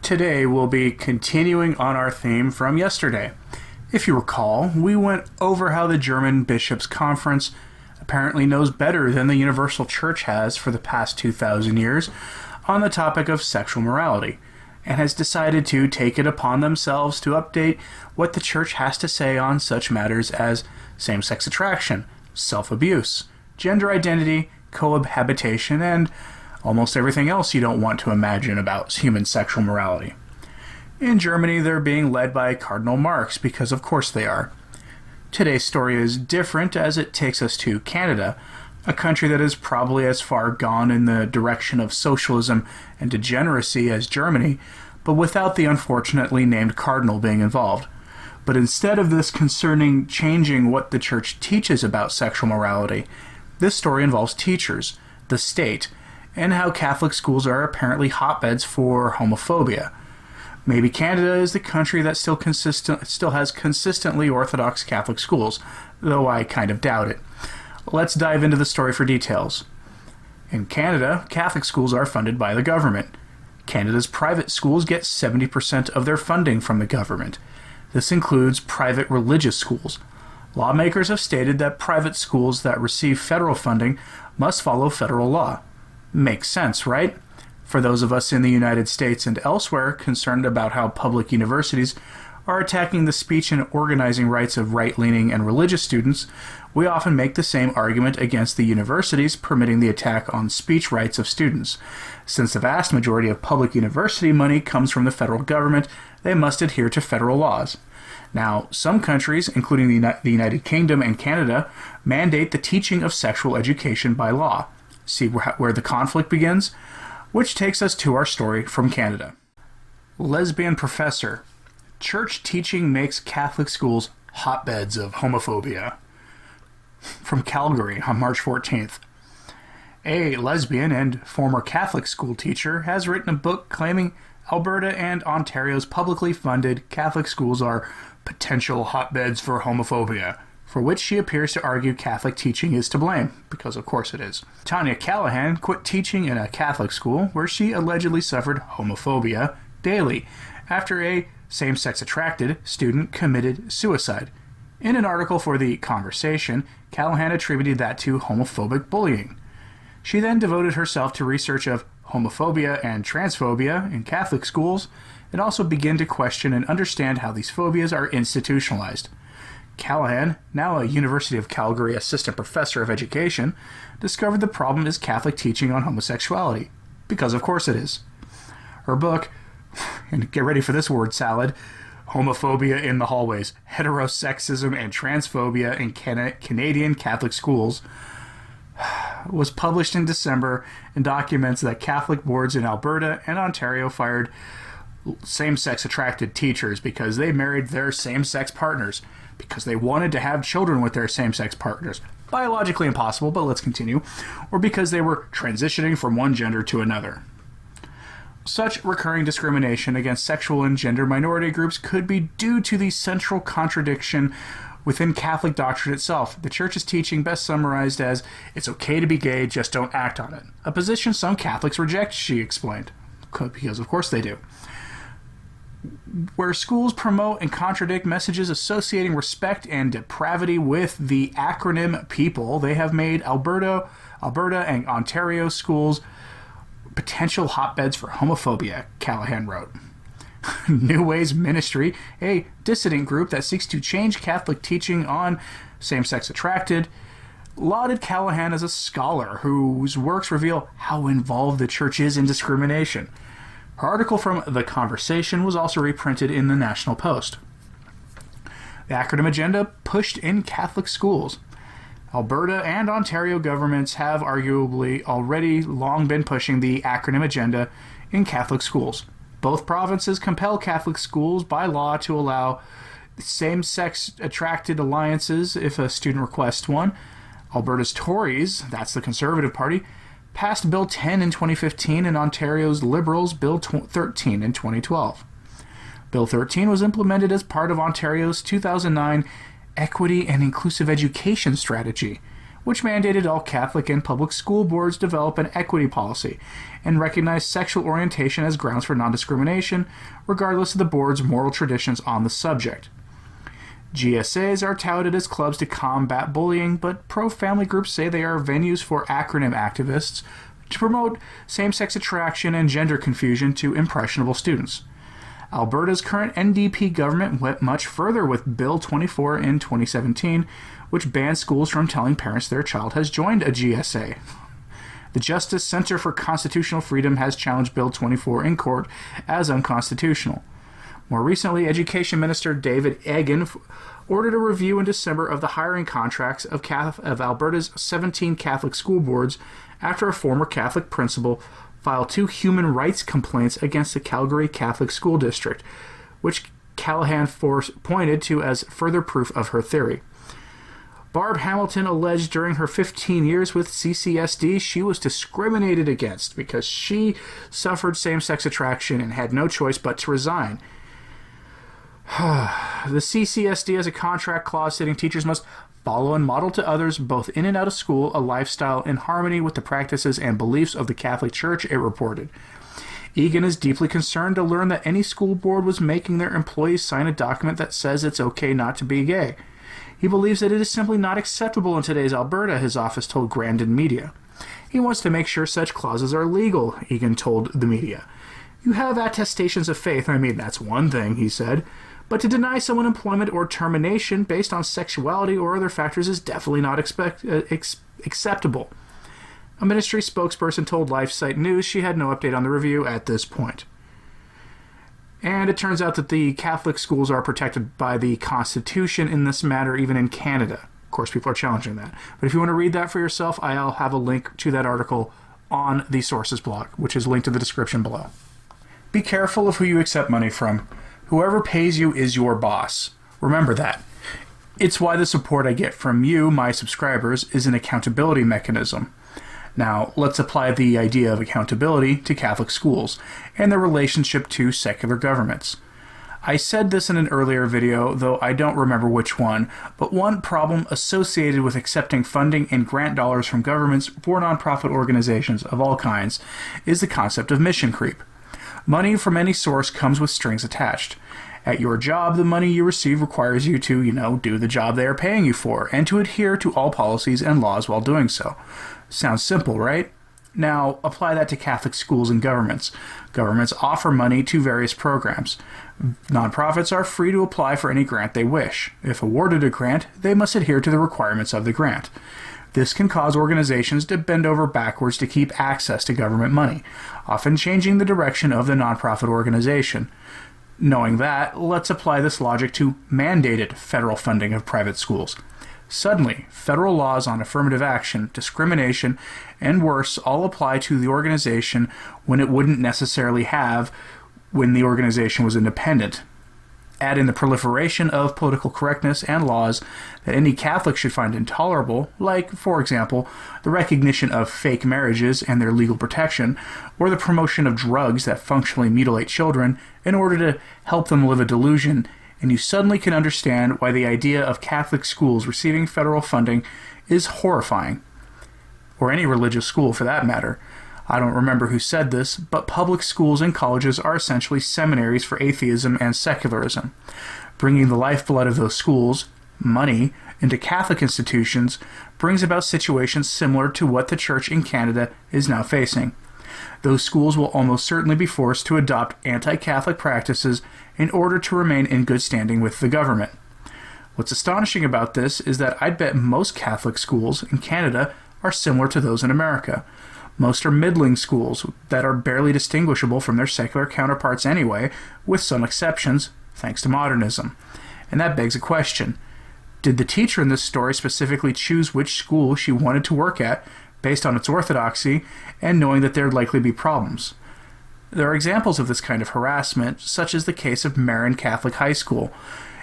Today we'll be continuing on our theme from yesterday. If you recall, we went over how the German Bishops' Conference apparently knows better than the Universal Church has for the past 2,000 years on the topic of sexual morality, and has decided to take it upon themselves to update what the Church has to say on such matters as same-sex attraction, self-abuse, gender identity, cohabitation, and almost everything else you don't want to imagine about human sexual morality. In Germany, they're being led by Cardinal Marx, because of course they are. Today's story is different as it takes us to Canada, a country that is probably as far gone in the direction of socialism and degeneracy as Germany, but without the unfortunately named cardinal being involved. But instead of this concerning changing what the Church teaches about sexual morality, this story involves teachers, the state, and how Catholic schools are apparently hotbeds for homophobia. Maybe Canada is the country that still has consistently Orthodox Catholic schools, though I kind of doubt it. Let's dive into the story for details. In Canada, Catholic schools are funded by the government. Canada's private schools get 70% of their funding from the government. This includes private religious schools. Lawmakers have stated that private schools that receive federal funding must follow federal law. Makes sense, right? For those of us in the United States and elsewhere concerned about how public universities are attacking the speech and organizing rights of right-leaning and religious students, we often make the same argument against the universities permitting the attack on speech rights of students. Since the vast majority of public university money comes from the federal government, they must adhere to federal laws. Now, some countries, including the United Kingdom and Canada, mandate the teaching of sexual education by law. See where the conflict begins? Which takes us to our story from Canada. Lesbian professor. Church teaching makes Catholic schools hotbeds of homophobia. From Calgary on March 14th. A lesbian and former Catholic school teacher has written a book claiming Alberta and Ontario's publicly funded Catholic schools are potential hotbeds for homophobia, for which she appears to argue Catholic teaching is to blame, because of course it is. Tanya Callahan quit teaching in a Catholic school where she allegedly suffered homophobia daily after a same-sex attracted student committed suicide. In an article for The Conversation, Callahan attributed that to homophobic bullying. She then devoted herself to research of homophobia and transphobia in Catholic schools, and also began to question and understand how these phobias are institutionalized. Callahan, now a University of Calgary assistant professor of education, discovered the problem is Catholic teaching on homosexuality, because of course it is. Her book, and get ready for this word salad, Homophobia in the Hallways, Heterosexism and Transphobia in Canadian Catholic Schools, was published in December and documents that Catholic boards in Alberta and Ontario fired same-sex attracted teachers because they married their same-sex partners, because they wanted to have children with their same-sex partners. Biologically impossible, but let's continue. Or because they were transitioning from one gender to another. Such recurring discrimination against sexual and gender minority groups could be due to the central contradiction within Catholic doctrine itself. The Church's teaching best summarized as, it's okay to be gay, just don't act on it. A position some Catholics reject, she explained. Because of course they do. Where schools promote and contradict messages associating respect and depravity with the acronym people, they have made Alberta and Ontario schools potential hotbeds for homophobia, Callahan wrote. New Ways Ministry, a dissident group that seeks to change Catholic teaching on same-sex attracted, lauded Callahan as a scholar whose works reveal how involved the Church is in discrimination. Her article from The Conversation was also reprinted in the National Post. The Acronym agenda pushed in Catholic schools. Alberta and Ontario governments have arguably already long been pushing the Acronym agenda in Catholic schools. Both provinces compel Catholic schools by law to allow same-sex attracted alliances if a student requests one. Alberta's Tories, that's the Conservative Party, passed Bill 10 in 2015 and Ontario's Liberals Bill 13 in 2012. Bill 13 was implemented as part of Ontario's 2009 Equity and Inclusive Education Strategy, which mandated all Catholic and public school boards develop an equity policy and recognize sexual orientation as grounds for non-discrimination, regardless of the board's moral traditions on the subject. GSAs are touted as clubs to combat bullying, but pro-family groups say they are venues for Acronym activists to promote same-sex attraction and gender confusion to impressionable students. Alberta's current NDP government went much further with Bill 24 in 2017, which banned schools from telling parents their child has joined a GSA. The Justice Center for Constitutional Freedom has challenged Bill 24 in court as unconstitutional. More recently, Education Minister David Eggen ordered a review in December of the hiring contracts of Alberta's 17 Catholic school boards after a former Catholic principal filed 2 human rights complaints against the Calgary Catholic School District, which Callahan pointed to as further proof of her theory. Barb Hamilton alleged during her 15 years with CCSD she was discriminated against because she suffered same-sex attraction and had no choice but to resign. The CCSD has a contract clause stating teachers must follow and model to others, both in and out of school, a lifestyle in harmony with the practices and beliefs of the Catholic Church, it reported. Egan is deeply concerned to learn that any school board was making their employees sign a document that says it's okay not to be gay. He believes that it is simply not acceptable in today's Alberta, his office told Grandin Media. He wants to make sure such clauses are legal, Egan told the media. You have attestations of faith, I mean, that's one thing, he said. But to deny someone employment or termination based on sexuality or other factors is definitely not acceptable. A ministry spokesperson told LifeSite News she had no update on the review at this point. And it turns out that the Catholic schools are protected by the Constitution in this matter, even in Canada. Of course, people are challenging that. But if you want to read that for yourself, I'll have a link to that article on the Sources blog, which is linked in the description below. Be careful of who you accept money from. Whoever pays you is your boss. Remember that. It's why the support I get from you, my subscribers, is an accountability mechanism. Now, let's apply the idea of accountability to Catholic schools and their relationship to secular governments. I said this in an earlier video, though I don't remember which one, but one problem associated with accepting funding and grant dollars from governments for nonprofit organizations of all kinds is the concept of mission creep. Money from any source comes with strings attached. At your job, the money you receive requires you to, do the job they are paying you for, and to adhere to all policies and laws while doing so. Sounds simple, right? Now, apply that to Catholic schools and governments. Governments offer money to various programs. Nonprofits are free to apply for any grant they wish. If awarded a grant, they must adhere to the requirements of the grant. This can cause organizations to bend over backwards to keep access to government money, often changing the direction of the nonprofit organization. Knowing that, let's apply this logic to mandated federal funding of private schools. Suddenly, federal laws on affirmative action, discrimination, and worse all apply to the organization when it wouldn't necessarily have when the organization was independent. Add in the proliferation of political correctness and laws that any Catholic should find intolerable, like, for example, the recognition of fake marriages and their legal protection, or the promotion of drugs that functionally mutilate children in order to help them live a delusion, and you suddenly can understand why the idea of Catholic schools receiving federal funding is horrifying. Or any religious school, for that matter. I don't remember who said this, but public schools and colleges are essentially seminaries for atheism and secularism. Bringing the lifeblood of those schools, money, into Catholic institutions brings about situations similar to what the Church in Canada is now facing. Those schools will almost certainly be forced to adopt anti-Catholic practices in order to remain in good standing with the government. What's astonishing about this is that I'd bet most Catholic schools in Canada are similar to those in America. Most are middling schools that are barely distinguishable from their secular counterparts anyway, with some exceptions, thanks to modernism. And that begs a question. Did the teacher in this story specifically choose which school she wanted to work at based on its orthodoxy and knowing that there'd likely be problems? There are examples of this kind of harassment, such as the case of Marin Catholic High School,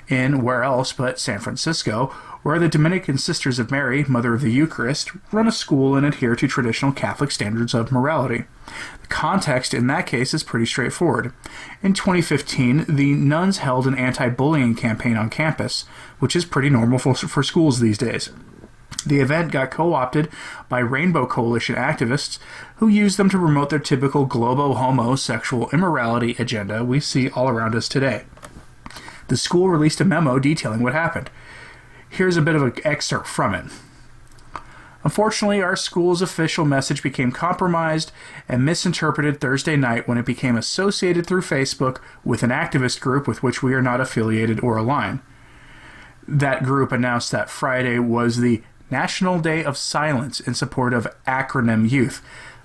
in where else but San Francisco, where the Dominican Sisters of Mary, Mother of the Eucharist, run a school and adhere to traditional Catholic standards of morality. The context in that case is pretty straightforward. In 2015, the nuns held an anti-bullying campaign on campus, which is pretty normal for schools these days. The event got co-opted by Rainbow Coalition activists who used them to promote their typical globo-homo sexual immorality agenda we see all around us today. The school released a memo detailing what happened. Here's a bit of an excerpt from it. Unfortunately, our school's official message became compromised and misinterpreted Thursday night when it became associated through Facebook with an activist group with which we are not affiliated or aligned. That group announced that Friday was the National Day of Silence in support of Acronym Youth,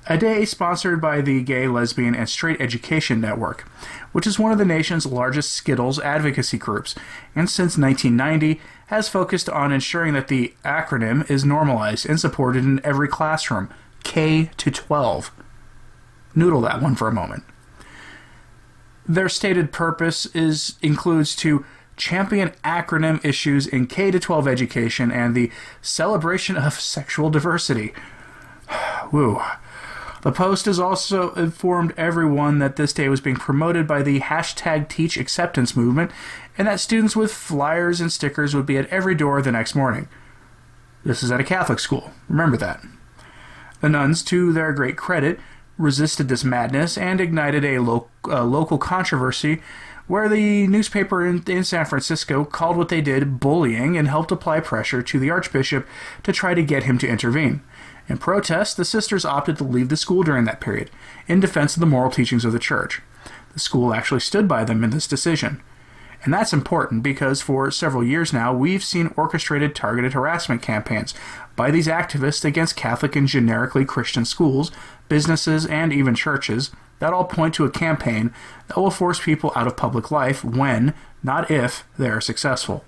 a day sponsored by the Gay, Lesbian, and Straight Education Network, which is one of the nation's largest Skittles advocacy groups, and since 1990 has focused on ensuring that the acronym is normalized and supported in every classroom, K to 12. Noodle that one for a moment. Their stated purpose includes to champion acronym issues in K to 12 education and the celebration of sexual diversity. Woo. The Post has also informed everyone that this day was being promoted by the #TeachAcceptance movement and that students with flyers and stickers would be at every door the next morning. This is at a Catholic school. Remember that. The nuns, to their great credit, resisted this madness and ignited a local controversy where the newspaper in San Francisco called what they did bullying and helped apply pressure to the Archbishop to try to get him to intervene. In protest, the sisters opted to leave the school during that period, in defense of the moral teachings of the Church. The school actually stood by them in this decision. And that's important because for several years now, we've seen orchestrated targeted harassment campaigns by these activists against Catholic and generically Christian schools, businesses, and even churches that all point to a campaign that will force people out of public life when, not if, they are successful.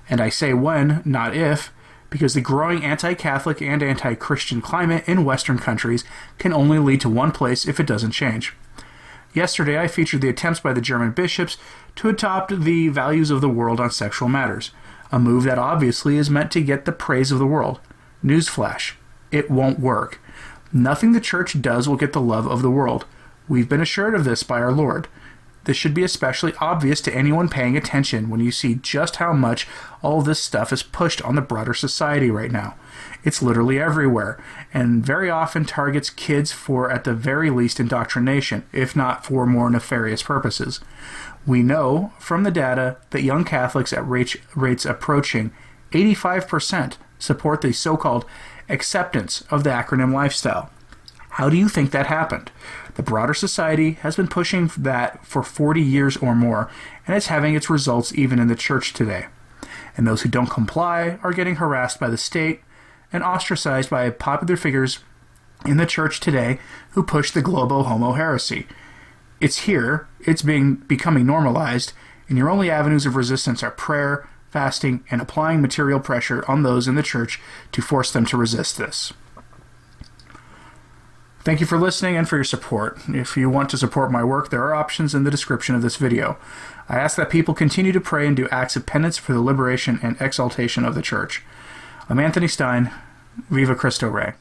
And I say when, not if, because the growing anti-Catholic and anti-Christian climate in Western countries can only lead to one place if it doesn't change. Yesterday, I featured the attempts by the German bishops to adopt the values of the world on sexual matters, a move that obviously is meant to get the praise of the world. Newsflash, it won't work. Nothing the Church does will get the love of the world. We've been assured of this by our Lord. This should be especially obvious to anyone paying attention when you see just how much all this stuff is pushed on the broader society right now. It's literally everywhere, and very often targets kids for, at the very least, indoctrination, if not for more nefarious purposes. We know from the data that young Catholics at rates approaching 85% support the so-called acceptance of the acronym lifestyle. How do you think that happened? The broader society has been pushing that for 40 years or more, and it's having its results even in the Church today. And those who don't comply are getting harassed by the state and ostracized by popular figures in the Church today who push the globo-homo heresy. It's here, it's becoming normalized, and your only avenues of resistance are prayer, fasting, and applying material pressure on those in the Church to force them to resist this. Thank you for listening and for your support. If you want to support my work, there are options in the description of this video. I ask that people continue to pray and do acts of penance for the liberation and exaltation of the Church. I'm Anthony Stein. Viva Cristo Rey.